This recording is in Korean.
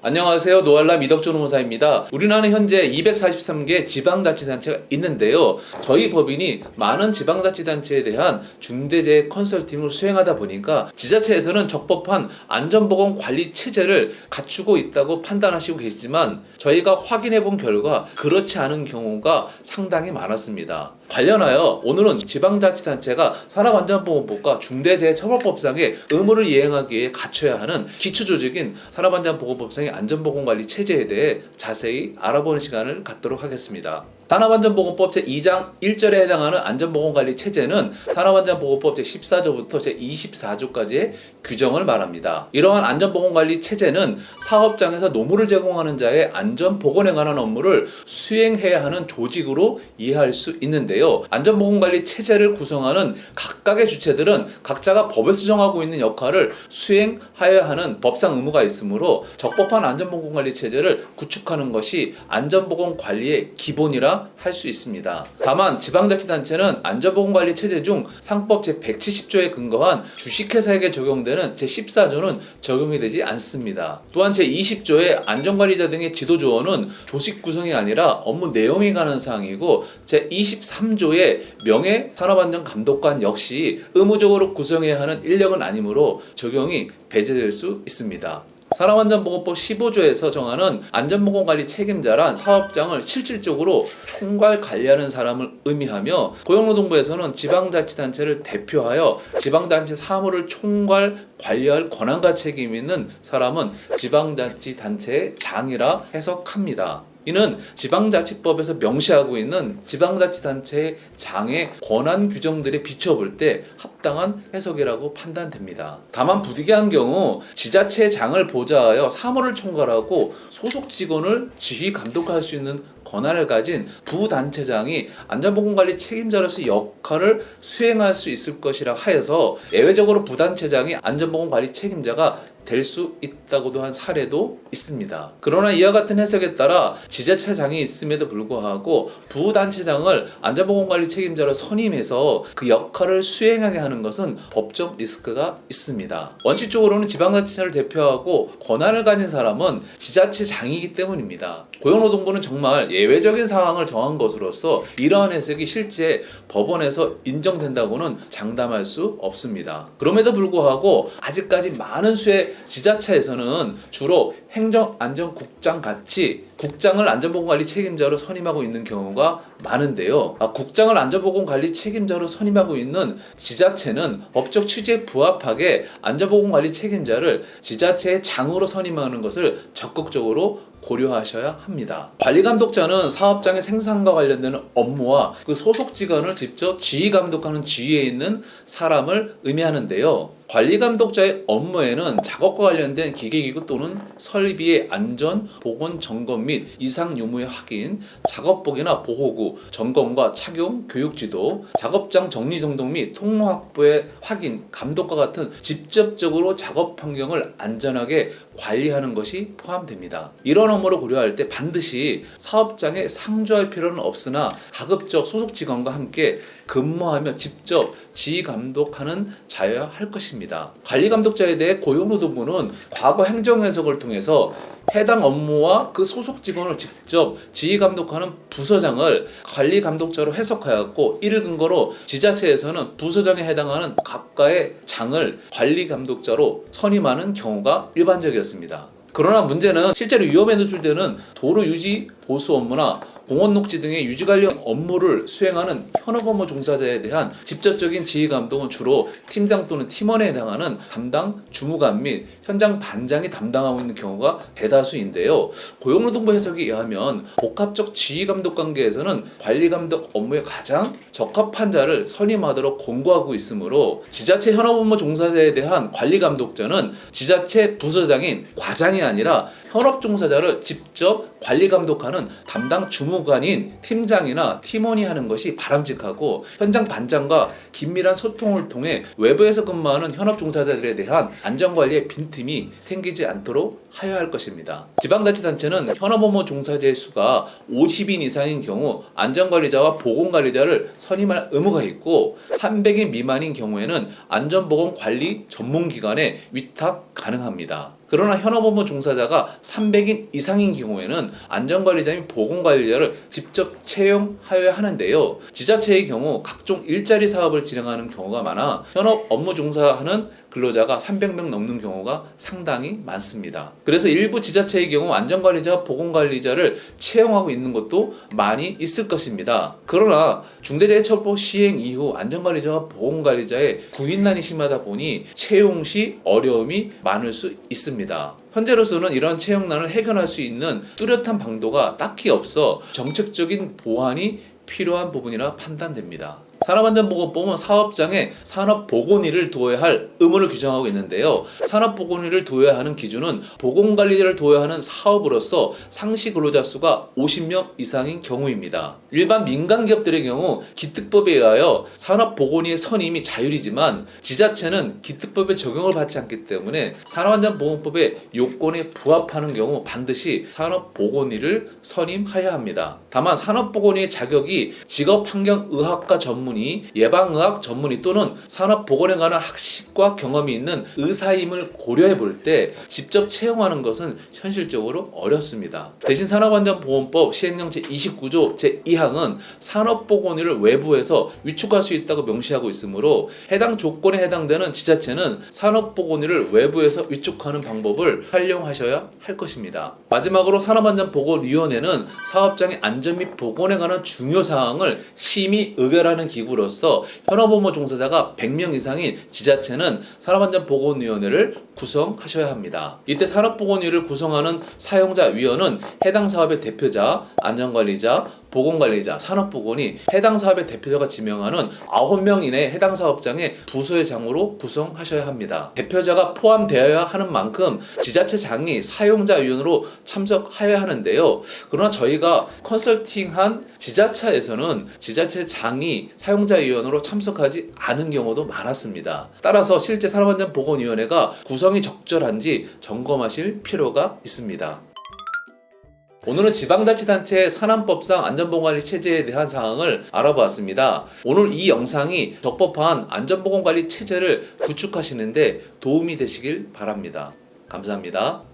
안녕하세요. 노알람 이덕준 노무사입니다. 우리나라는 현재 243개 지방자치단체가 있는데요. 저희 법인이 많은 지방자치단체에 대한 중대재해 컨설팅을 수행하다 보니까 지자체에서는 적법한 안전보건관리 체제를 갖추고 있다고 판단하시고 계시지만 저희가 확인해 본 결과 그렇지 않은 경우가 상당히 많았습니다. 관련하여 오늘은 지방자치단체가 산업안전보건법과 중대재해처벌법상의 의무를 이행하기 위해 갖춰야 하는 기초조직인 산업안전보건법상의 안전보건관리 체제에 대해 자세히 알아보는 시간을 갖도록 하겠습니다. 산업안전보건법 제2장 1절에 해당하는 안전보건관리 체제는 산업안전보건법 제14조부터 제24조까지의 규정을 말합니다. 이러한 안전보건관리 체제는 사업장에서 노무를 제공하는 자의 안전보건에 관한 업무를 수행해야 하는 조직으로 이해할 수 있는데요. 안전보건관리 체제를 구성하는 각각의 주체들은 각자가 법에서 정하고 있는 역할을 수행하여야 하는 법상 의무가 있으므로 적법한 안전보건관리 체제를 구축하는 것이 안전보건관리의 기본이라 할 수 있습니다. 다만 지방자치단체는 안전보건관리 체제 중 상법 제170조에 근거한 주식회사에게 적용되는 제14조는 적용이 되지 않습니다. 또한 제20조의 안전관리자 등의 지도조언은 조직 구성이 아니라 업무 내용에 관한 사항이고 제23조의 명예산업안전감독관 역시 의무적으로 구성해야 하는 인력은 아니므로 적용이 배제될 수 있습니다. 산업안전보건법 15조에서 정하는 안전보건관리 책임자란 사업장을 실질적으로 총괄 관리하는 사람을 의미하며 고용노동부에서는 지방자치단체를 대표하여 지방단체 사무를 총괄 관리할 권한과 책임이 있는 사람은 지방자치단체의 장이라 해석합니다. 이는 지방자치법에서 명시하고 있는 지방자치단체의 장의 권한 규정들에 비춰볼 때 합당한 해석이라고 판단됩니다. 다만 부득이한 경우 지자체의 장을 보좌하여 사무를 총괄하고 소속 직원을 지휘 감독할 수 있는 권한을 가진 부단체장이 안전보건관리 책임자로서 역할을 수행할 수 있을 것이라 하여서 예외적으로 부단체장이 안전보건관리 책임자가 될 수 있다고도 한 사례도 있습니다. 그러나 이와 같은 해석에 따라 지자체장이 있음에도 불구하고 부단체장을 안전보건관리 책임자로 선임해서 그 역할을 수행하게 하는 것은 법적 리스크가 있습니다. 원칙적으로는 지방자치단체를 대표하고 권한을 가진 사람은 지자체장이기 때문입니다. 고용노동부는 정말 예외적인 상황을 정한 것으로서 이러한 해석이 실제 법원에서 인정된다고는 장담할 수 없습니다. 그럼에도 불구하고 아직까지 많은 수의 지자체에서는 주로 행정안전국장 같이 국장을 안전보건관리 책임자로 선임하고 있는 경우가 많은데요. 국장을 안전보건관리 책임자로 선임하고 있는 지자체는 법적 취지에 부합하게 안전보건관리 책임자를 지자체의 장으로 선임하는 것을 적극적으로 고려하셔야 합니다. 관리감독자는 사업장의 생산과 관련되는 업무와 그 소속 직원을 직접 지휘감독하는 지위에 있는 사람을 의미하는데요. 관리감독자의 업무에는 작업과 관련된 기계기구 또는 설비의 안전, 보건, 점검 및 이상 유무의 확인, 작업복이나 보호구, 점검과 착용, 교육지도, 작업장 정리정돈 및 통로 확보의 확인, 감독과 같은 직접적으로 작업 환경을 안전하게 관리하는 것이 포함됩니다. 이런 업무를 고려할 때 반드시 사업장에 상주할 필요는 없으나 가급적 소속 직원과 함께 근무하며 직접 지휘 감독하는 자여야 할 것입니다. 관리 감독자에 대해 고용노동부는 과거 행정 해석을 통해서 해당 업무와 그 소속 직원을 직접 지휘 감독하는 부서장을 관리 감독자로 해석하였고 이를 근거로 지자체에서는 부서장에 해당하는 각각의 장을 관리 감독자로 선임하는 경우가 일반적이었습니다. 그러나 문제는 실제로 위험에 노출되는 도로 유지 보수 업무나 공원 녹지 등의 유지 관련 업무를 수행하는 현업 업무 종사자에 대한 직접적인 지휘 감독은 주로 팀장 또는 팀원에 해당하는 담당 주무관 및 현장 반장이 담당하고 있는 경우가 대다수인데요. 고용노동부 해석에 의하면 복합적 지휘 감독 관계에서는 관리 감독 업무에 가장 적합한 자를 선임하도록 권고하고 있으므로 지자체 현업 업무 종사자에 대한 관리 감독자는 지자체 부서장인 과장이 아니라 현업 종사자를 직접 관리 감독하는 담당 주무관인 팀장이나 팀원이 하는 것이 바람직하고 현장 반장과 긴밀한 소통을 통해 외부에서 근무하는 현업 종사자들에 대한 안전관리에 빈틈이 생기지 않도록 하여야 할 것입니다. 지방자치단체는 현업 업무 종사자의 수가 50인 이상인 경우 안전관리자와 보건관리자를 선임할 의무가 있고 300인 미만인 경우에는 안전보건관리 전문기관에 위탁 가능합니다. 그러나 현업업무 종사자가 300인 이상인 경우에는 안전관리자 및 보건관리자를 직접 채용하여야 하는데요. 지자체의 경우 각종 일자리 사업을 진행하는 경우가 많아 현업 업무 종사하는 근로자가 300명 넘는 경우가 상당히 많습니다. 그래서 일부 지자체의 경우 안전관리자, 보건관리자를 채용하고 있는 것도 많이 있을 것입니다. 그러나 중대재해처벌법 시행 이후 안전관리자와 보건관리자의 구인난이 심하다 보니 채용 시 어려움이 많을 수 있습니다. 현재로서는 이러한 채용난을 해결할 수 있는 뚜렷한 방도가 딱히 없어 정책적인 보완이 필요한 부분이라 판단됩니다. 산업안전보건법은 사업장에 산업보건의를 두어야 할 의무를 규정하고 있는데요. 산업보건의를 두어야 하는 기준은 보건관리자를 두어야 하는 사업으로서 상시 근로자 수가 50명 이상인 경우입니다. 일반 민간기업들의 경우 기특법에 의하여 산업보건의의 선임이 자율이지만 지자체는 기특법의 적용을 받지 않기 때문에 산업안전보건법의 요건에 부합하는 경우 반드시 산업보건의를 선임하여야 합니다. 다만 산업보건의의 자격이 직업환경의학과 전문의, 예방의학 전문의 또는 산업보건에 관한 학식과 경험이 있는 의사임을 고려해 볼 때 직접 채용하는 것은 현실적으로 어렵습니다. 대신 산업안전보건법 시행령 제29조 제2항은 산업보건의를 외부에서 위촉할 수 있다고 명시하고 있으므로 해당 조건에 해당되는 지자체는 산업보건의를 외부에서 위촉하는 방법을 활용하셔야 할 것입니다. 마지막으로 산업안전보건위원회는 사업장의 안전 및 보건에 관한 중요 사항을 심의 의결하는 기구로서 현업업무 종사자가 100명 이상인 지자체는 산업안전보건위원회를 구성하셔야 합니다. 이때 산업보건위를 구성하는 사용자위원은 해당 사업의 대표자, 안전관리자, 보건관리자, 산업보건이 해당 사업의 대표자가 지명하는 9명 이내 해당 사업장의 부서의 장으로 구성하셔야 합니다. 대표자가 포함되어야 하는 만큼 지자체장이 사용자위원으로 참석하여야 하는데요. 그러나 저희가 컨설팅한 지자체에서는 지자체장이 사용자위원으로 참석하지 않은 경우도 많았습니다. 따라서 실제 산업안전보건위원회가 구성이 적절한지 점검하실 필요가 있습니다. 오늘은 지방자치단체의 산안법상 안전보건관리 체제에 대한 사항을 알아보았습니다. 오늘 이 영상이 적법한 안전보건관리 체제를 구축하시는데 도움이 되시길 바랍니다. 감사합니다.